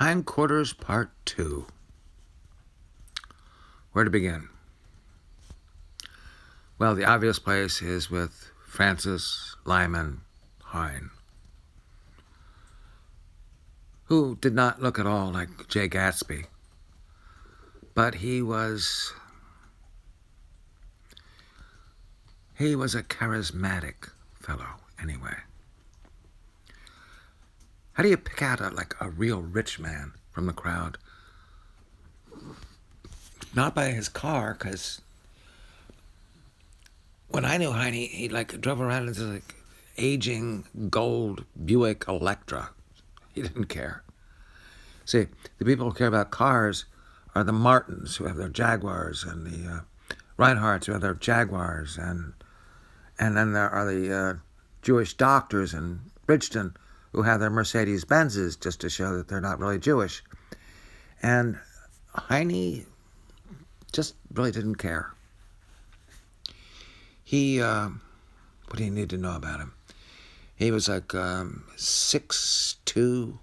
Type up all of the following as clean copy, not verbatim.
Hine Quarters Part 2. Where to begin? Well, the obvious place is with Francis Lyman Hine, who did not look at all like Jay Gatsby, but he was a charismatic fellow anyway. How do you pick out a real rich man from the crowd? Not by his car, because when I knew Heine, he drove around in this aging gold Buick Electra. He didn't care. See, the people who care about cars are the Martins, who have their Jaguars, and the Reinhardts, who have their Jaguars, and then there are the Jewish doctors in Bridgeton, who have their Mercedes Benzes, just to show that they're not really Jewish. And Heine just really didn't care. What do you need to know about him? He was 6'2".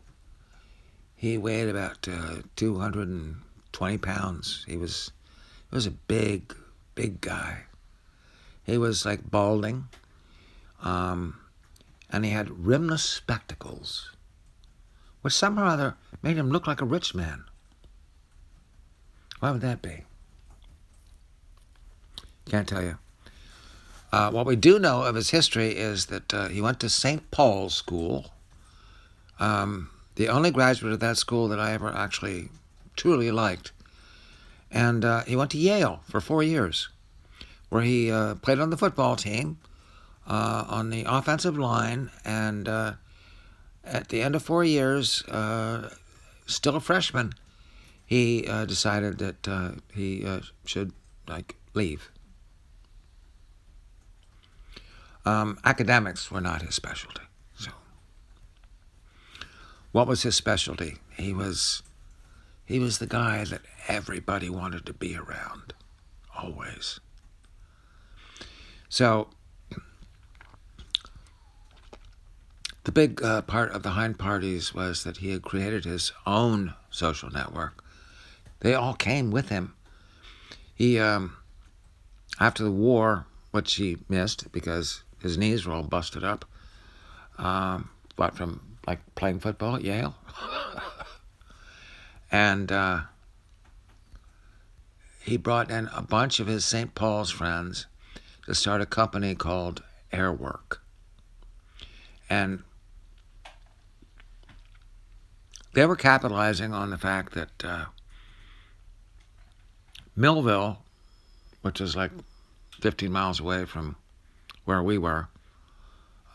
He weighed about 220 pounds. He was a big guy. He was balding, and he had rimless spectacles, which somehow or other made him look like a rich man. Why would that be? Can't tell you. What we do know of his history is that he went to St. Paul's School, the only graduate of that school that I ever actually truly liked. And he went to Yale for 4 years, where he played on the football team, on the offensive line, and at the end of 4 years, still a freshman, he decided that he should leave. Academics were not his specialty. So, what was his specialty? He was the guy that everybody wanted to be around, always. So, the big part of the Hein Parties was that he had created his own social network. They all came with him. He, after the war, which he missed because his knees were all busted up, from playing football at Yale? And he brought in a bunch of his St. Paul's friends to start a company called Airwork. And they were capitalizing on the fact that Millville, which is 15 miles away from where we were,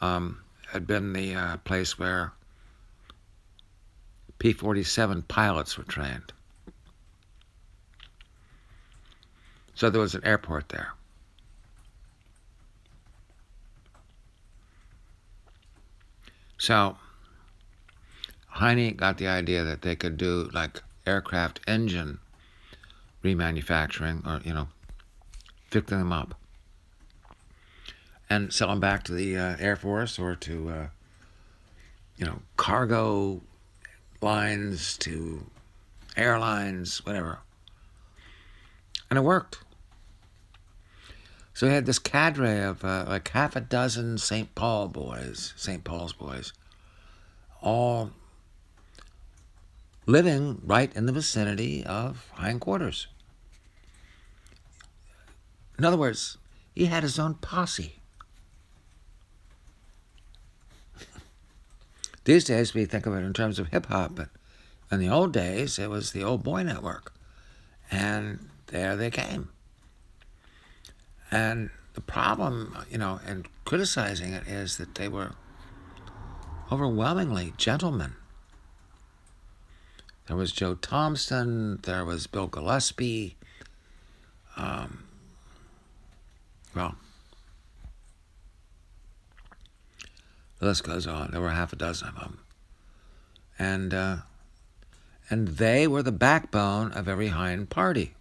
had been the place where P-47 pilots were trained. So there was an airport there. So Heine got the idea that they could do aircraft engine remanufacturing, or fixing them up and sell them back to the Air Force or to cargo lines, to airlines, whatever. And it worked. So he had this cadre of half a dozen St. Paul's boys, all living right in the vicinity of Hine Quarters. In other words, he had his own posse. These days we think of it in terms of hip-hop, but in the old days it was the Old Boy Network. And there they came. And the problem, in criticizing it is that they were overwhelmingly gentlemen. There was Joe Thompson, there was Bill Gillespie. The list goes on. There were half a dozen of them. And they were the backbone of every Hine party.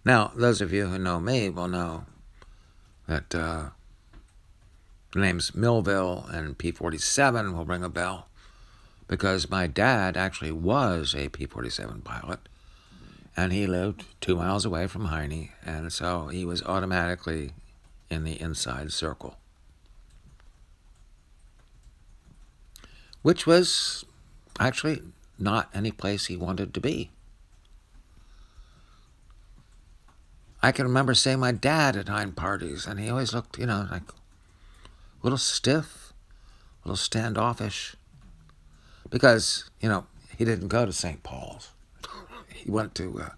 Now, those of you who know me will know that The names Millville and P-47 will ring a bell because my dad actually was a P-47 pilot, and he lived 2 miles away from Hine, and so he was automatically in the inside circle, which was actually not any place he wanted to be. I can remember seeing my dad at Hein Parties, and he always looked, like a little stiff, a little standoffish, because, he didn't go to St. Paul's. He went to,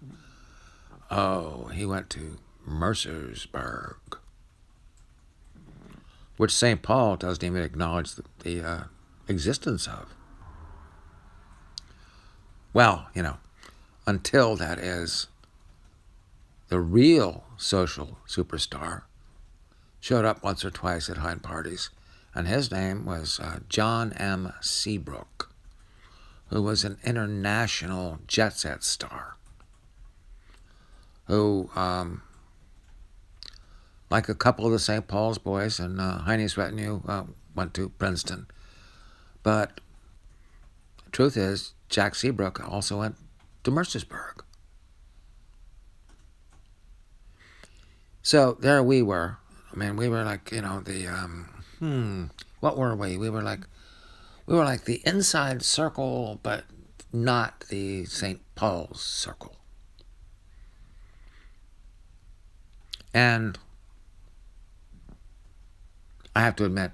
he went to Mercersburg, which St. Paul doesn't even acknowledge the existence of. Well, until, that is, the real social superstar showed up once or twice at Hine Parties, and his name was John M. Seabrook, who was an international jet set star, who, like a couple of the St. Paul's boys and Heine's retinue, went to Princeton. But the truth is, Jack Seabrook also went to Mercersburg. So there we were. I mean, we were like, what were we? We were like the inside circle, but not the St. Paul's circle. And I have to admit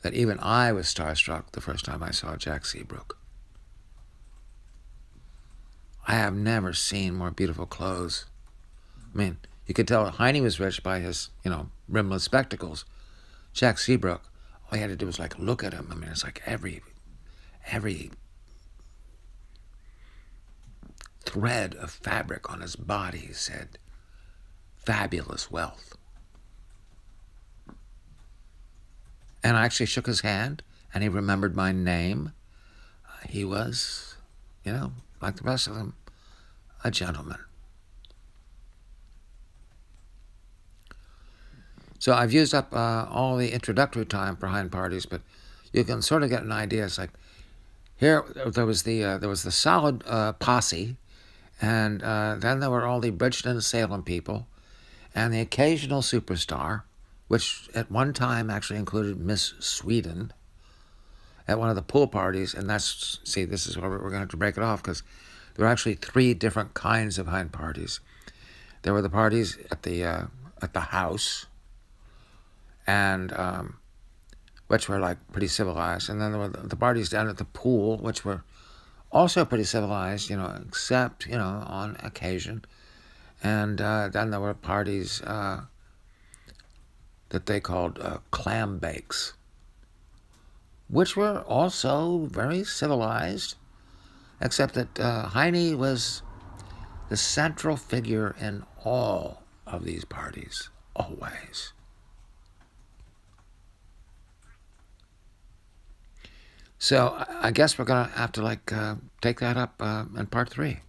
that even I was starstruck the first time I saw Jack Seabrook. I have never seen more beautiful clothes. I mean, you could tell Hine was rich by his, rimless spectacles. Jack Seabrook, all you had to do was look at him. I mean, it's like every thread of fabric on his body said fabulous wealth. And I actually shook his hand, and he remembered my name. He was, like the rest of them, a gentleman. So I've used up all the introductory time for Hine Parties, but you can sort of get an idea. It's like here there was the solid posse, and then there were all the Bridgeton and Salem people, and the occasional superstar, which at one time actually included Miss Sweden at one of the pool parties. And this is where we're going to have to break it off, because there were actually 3 different kinds of Hine Parties. There were the parties at the house, and which were pretty civilized, and then there were the parties down at the pool, which were also pretty civilized, except on occasion. And then there were parties that they called clam bakes, which were also very civilized, except that Hine was the central figure in all of these parties, always. So I guess we're going to have to take that up in part 3.